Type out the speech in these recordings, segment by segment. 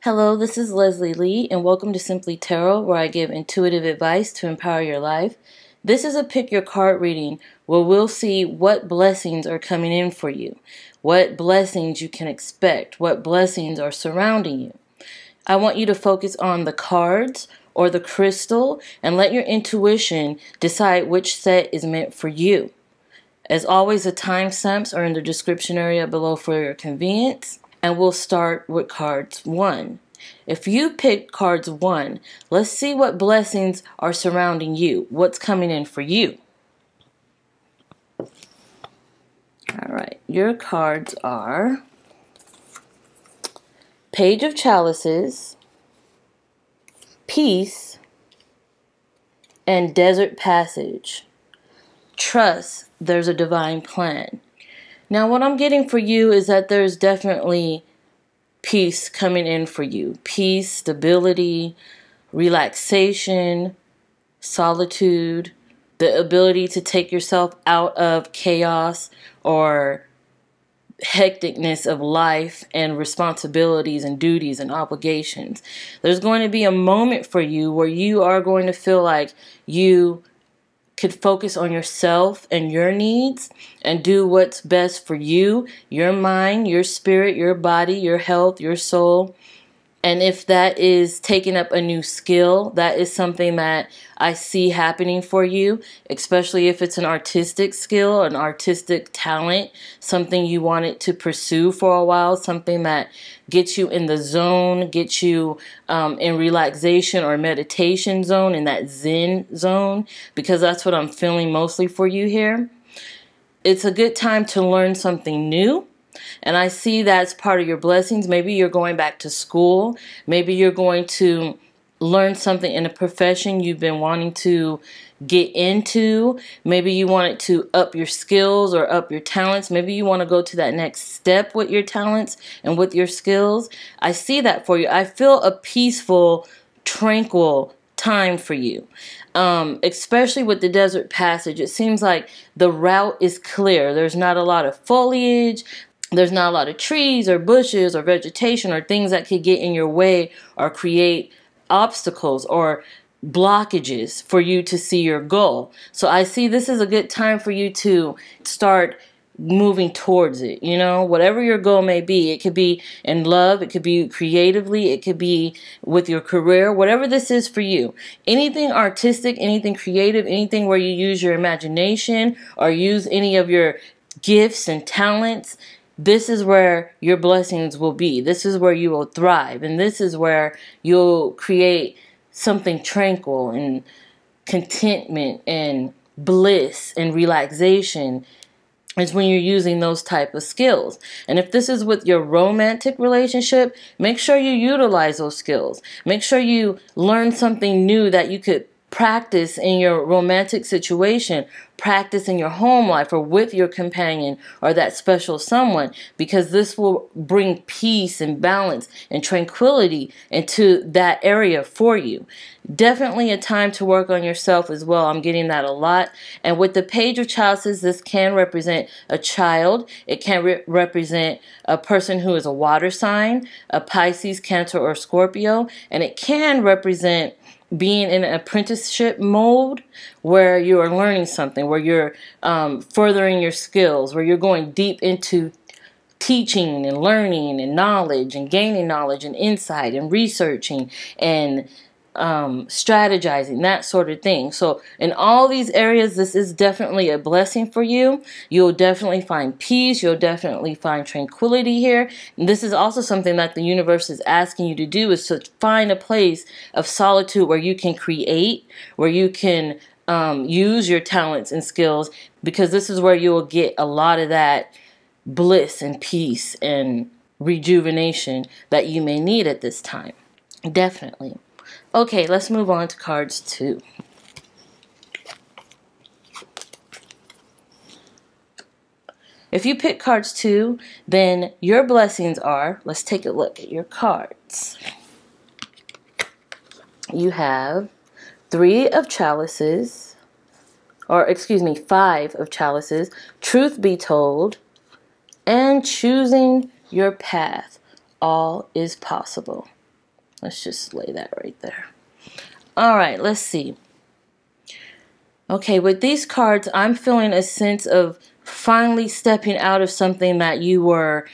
Hello, this is Leslie Lee, and welcome to Simply Tarot, where I give intuitive advice to empower your life. This is a pick your card reading where we'll see what blessings are coming in for you, what blessings you can expect, what blessings are surrounding you. I want you to focus on the cards or the crystal and let your intuition decide which set is meant for you. As always, the timestamps are in the description area below for your convenience. And we'll start with cards 1. If you pick cards 1, let's see what blessings are surrounding you. What's coming in for you? Alright, your cards are Page of Chalices, Peace, and Desert Passage. Trust there's a divine plan. Now, what I'm getting for you is that there's definitely peace coming in for you. Peace, stability, relaxation, solitude, the ability to take yourself out of chaos or hecticness of life and responsibilities and duties and obligations. There's going to be a moment for you where you are going to feel like you could focus on yourself and your needs and do what's best for you, your mind, your spirit, your body, your health, your soul. And if that is taking up a new skill, that is something that I see happening for you, especially if it's an artistic skill, an artistic talent, something you wanted to pursue for a while, something that gets you in the zone, gets you in relaxation or meditation zone, in that Zen zone, because that's what I'm feeling mostly for you here. It's a good time to learn something new. And I see that's part of your blessings. Maybe you're going back to school. Maybe you're going to learn something in a profession you've been wanting to get into. Maybe you want to up your skills or up your talents. Maybe you want to go to that next step with your talents and with your skills. I see that for you. I feel a peaceful, tranquil time for you. Especially with the Desert Passage. It seems like the route is clear. There's not a lot of foliage. There's not a lot of trees or bushes or vegetation or things that could get in your way or create obstacles or blockages for you to see your goal. So I see this is a good time for you to start moving towards it. You know, whatever your goal may be, it could be in love, it could be creatively, it could be with your career, whatever this is for you. Anything artistic, anything creative, anything where you use your imagination or use any of your gifts and talents. This is where your blessings will be. This is where you will thrive. And this is where you'll create something tranquil and contentment and bliss and relaxation. Is when you're using those type of skills. And if this is with your romantic relationship, make sure you utilize those skills. Make sure you learn something new that you could practice in your romantic situation, practice in your home life or with your companion or that special someone, because this will bring peace and balance and tranquility into that area for you. Definitely a time to work on yourself as well. I'm getting that a lot. And with the Page of Chalices, this can represent a child. It can represent a person who is a water sign, a Pisces, Cancer, or Scorpio. And it can represent being in an apprenticeship mode where you are learning something, where you're furthering your skills, where you're going deep into teaching and learning and knowledge and gaining knowledge and insight and researching and strategizing, that sort of thing. So in all these areas, this is definitely a blessing for you. You'll definitely find peace. You'll definitely find tranquility here. And this is also something that the universe is asking you to do, is to find a place of solitude where you can create, where you can use your talents and skills, because this is where you will get a lot of that bliss and peace and rejuvenation that you may need at this time. Definitely. Okay, let's move on to cards 2. If you pick cards 2, then your blessings are, let's take a look at your cards. You have 3 of Chalices, or excuse me, 5 of Chalices, Truth Be Told, and choosing your path. All is possible. Let's just lay that right there. All right, let's see. Okay, with these cards, I'm feeling a sense of finally stepping out of something that you were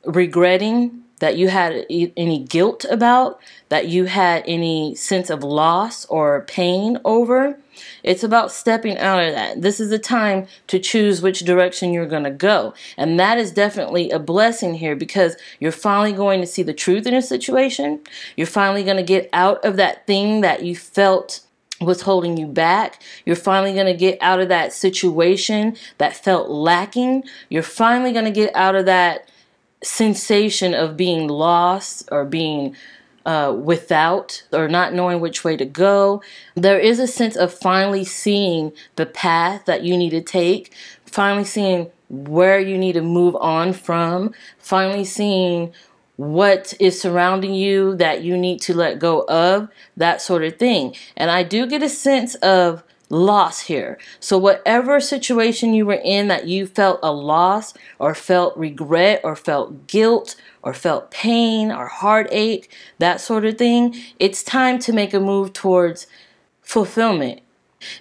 regretting, that you had any guilt about, that you had any sense of loss or pain over. It's about stepping out of that. This is the time to choose which direction you're going to go. And that is definitely a blessing here, because you're finally going to see the truth in a situation. You're finally going to get out of that thing that you felt was holding you back. You're finally going to get out of that situation that felt lacking. You're finally going to get out of that sensation of being lost or being without, or not knowing which way to go. There is a sense of finally seeing the path that you need to take, finally seeing where you need to move on from, finally seeing what is surrounding you that you need to let go of, that sort of thing. And I do get a sense of loss here. So whatever situation you were in that you felt a loss or felt regret or felt guilt or felt pain or heartache, that sort of thing, it's time to make a move towards fulfillment.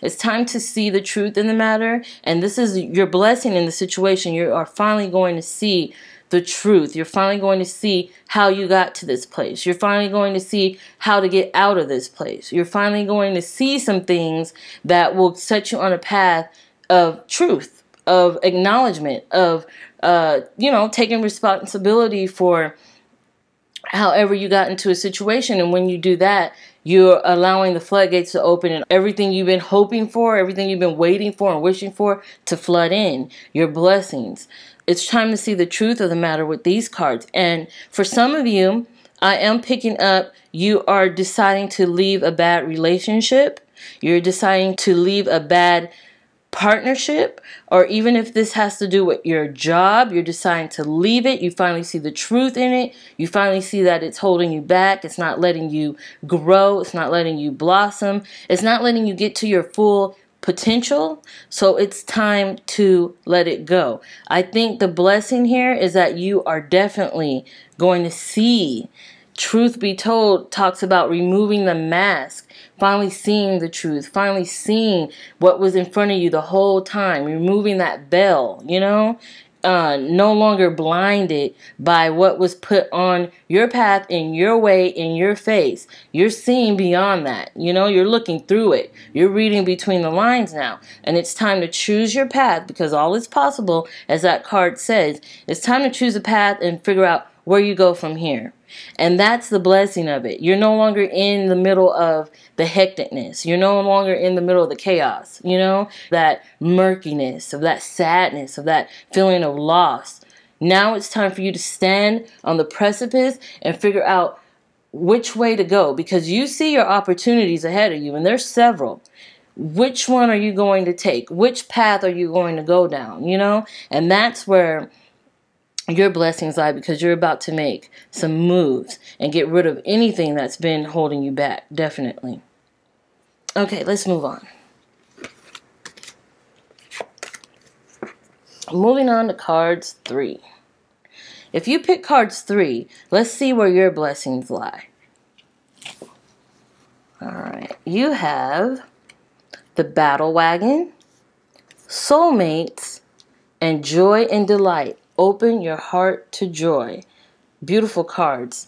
It's time to see the truth in the matter, and this is your blessing in the situation. You are finally going to see the truth. You're finally going to see how you got to this place. You're finally going to see how to get out of this place. You're finally going to see some things that will set you on a path of truth, of acknowledgement, of taking responsibility for however you got into a situation. And when you do that, you're allowing the floodgates to open, and everything you've been hoping for, everything you've been waiting for and wishing for to flood in, your blessings. It's time to see the truth of the matter with these cards. And for some of you, I am picking up, you are deciding to leave a bad relationship. You're deciding to leave a bad partnership, or even if this has to do with your job, you're deciding to leave it. You finally see the truth in it. You finally see that it's holding you back. It's not letting you grow. It's not letting you blossom. It's not letting you get to your full potential. So it's time to let it go. I think the blessing here is that you are definitely going to see. Truth be told talks about removing the mask, finally seeing the truth, finally seeing what was in front of you the whole time, removing that veil, no longer blinded by what was put on your path, in your way, in your face. You're seeing beyond that. You're looking through it. You're reading between the lines now. And it's time to choose your path, because all is possible, as that card says. It's time to choose a path and figure out where you go from here. And that's the blessing of it. You're no longer in the middle of the hecticness. You're no longer in the middle of the chaos, that murkiness, of that sadness, of that feeling of loss. Now it's time for you to stand on the precipice and figure out which way to go, because you see your opportunities ahead of you, and there's several. Which one are you going to take? Which path are you going to go down, And that's where your blessings lie, because you're about to make some moves and get rid of anything that's been holding you back, definitely. Okay, let's move on. Moving on to cards 3. If you pick cards 3, let's see where your blessings lie. All right, you have the Battle Wagon, Soulmates, and Joy and Delight. Open your heart to joy. Beautiful cards.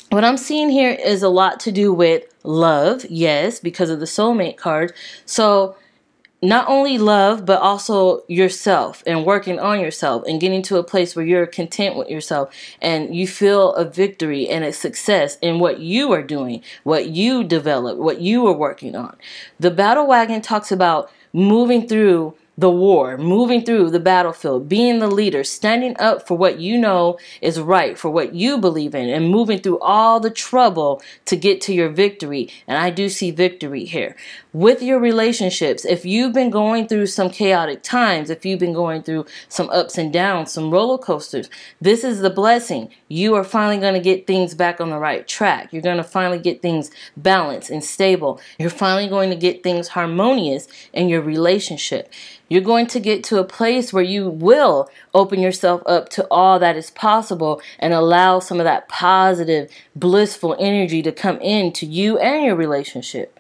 What I'm seeing here is a lot to do with love, yes, because of the soulmate card. So not only love, but also yourself, and working on yourself and getting to a place where you're content with yourself and you feel a victory and a success in what you are doing, what you develop, what you are working on. The Battle Wagon talks about moving through the war, moving through the battlefield, being the leader, standing up for what you know is right, for what you believe in, and moving through all the trouble to get to your victory. And I do see victory here. With your relationships, if you've been going through some chaotic times, if you've been going through some ups and downs, some roller coasters, this is the blessing. You are finally going to get things back on the right track. You're going to finally get things balanced and stable. You're finally going to get things harmonious in your relationship. You're going to get to a place where you will open yourself up to all that is possible and allow some of that positive, blissful energy to come into you and your relationship.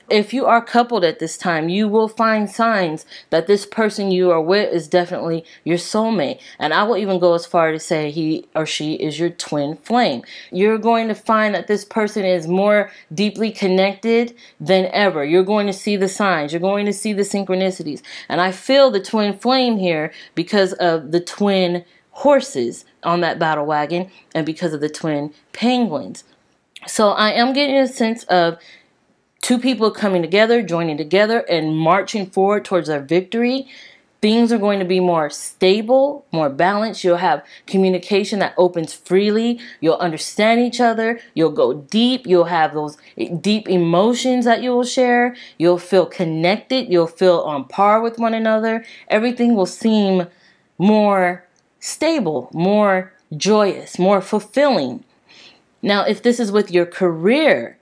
If you are coupled at this time, you will find signs that this person you are with is definitely your soulmate. And I will even go as far to say he or she is your twin flame. You're going to find that this person is more deeply connected than ever. You're going to see the signs. You're going to see the synchronicities. And I feel the twin flame here because of the twin horses on that battle wagon and because of the twin penguins. So I am getting a sense of two people coming together, joining together, and marching forward towards their victory. Things are going to be more stable, more balanced. You'll have communication that opens freely. You'll understand each other. You'll go deep. You'll have those deep emotions that you will share. You'll feel connected. You'll feel on par with one another. Everything will seem more stable, more joyous, more fulfilling. Now, if this is with your career,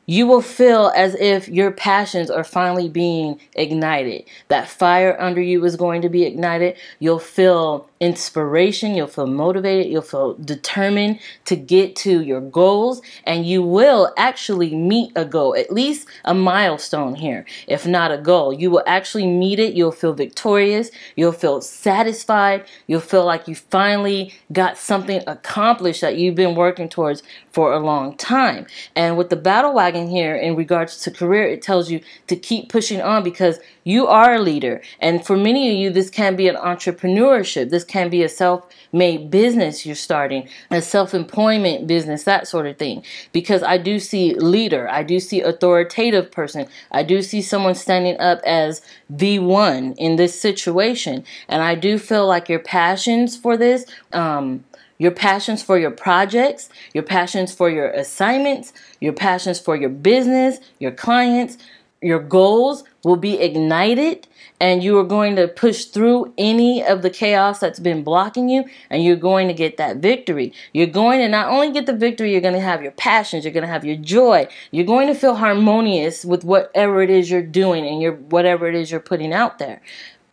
you will feel as if your passions are finally being ignited. That fire under you is going to be ignited. You'll feel inspiration. You'll feel motivated. You'll feel determined to get to your goals. And you will actually meet a goal, at least a milestone here, if not a goal. You will actually meet it. You'll feel victorious. You'll feel satisfied. You'll feel like you finally got something accomplished that you've been working towards for a long time. And with the battle wagon here in regards to career, it tells you to keep pushing on because you are a leader. And for many of you, this can be an entrepreneurship. This can be a self-made business you're starting, a self-employment business, that sort of thing. Because I do see leader. I do see authoritative person. I do see someone standing up as the one in this situation. And I do feel like your passions for this, your passions for your projects, your passions for your assignments, your passions for your business, your clients, your goals will be ignited, and you are going to push through any of the chaos that's been blocking you, and you're going to get that victory. You're going to not only get the victory, you're going to have your passions, you're going to have your joy, you're going to feel harmonious with whatever it is you're doing and whatever it is you're putting out there.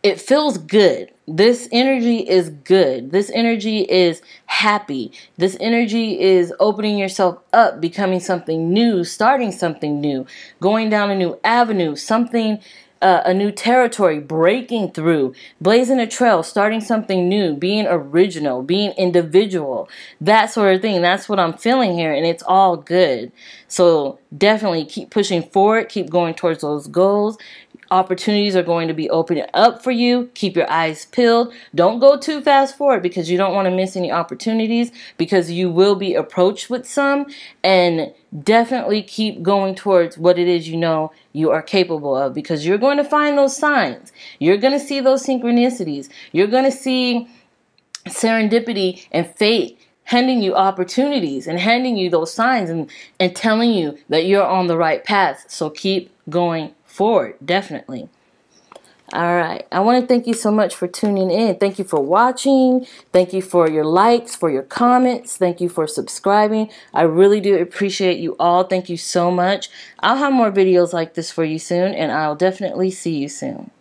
It feels good. This energy is good. This energy is happy. This energy is opening yourself up, becoming something new, starting something new, going down a new avenue, something, a new territory, breaking through, blazing a trail, starting something new, being original, being individual, that sort of thing. That's what I'm feeling here, and it's all good. So definitely keep pushing forward, keep going towards those goals. Opportunities are going to be opening up for you. Keep your eyes peeled. Don't go too fast forward because you don't want to miss any opportunities, because you will be approached with some. And definitely keep going towards what it is you know you are capable of, because you're going to find those signs. You're going to see those synchronicities. You're going to see serendipity and fate handing you opportunities and handing you those signs and telling you that you're on the right path. So keep going forward, definitely. All right. I want to thank you so much for tuning in. Thank you for watching. Thank you for your likes, for your comments. Thank you for subscribing. I really do appreciate you all. Thank you so much. I'll have more videos like this for you soon, and I'll definitely see you soon.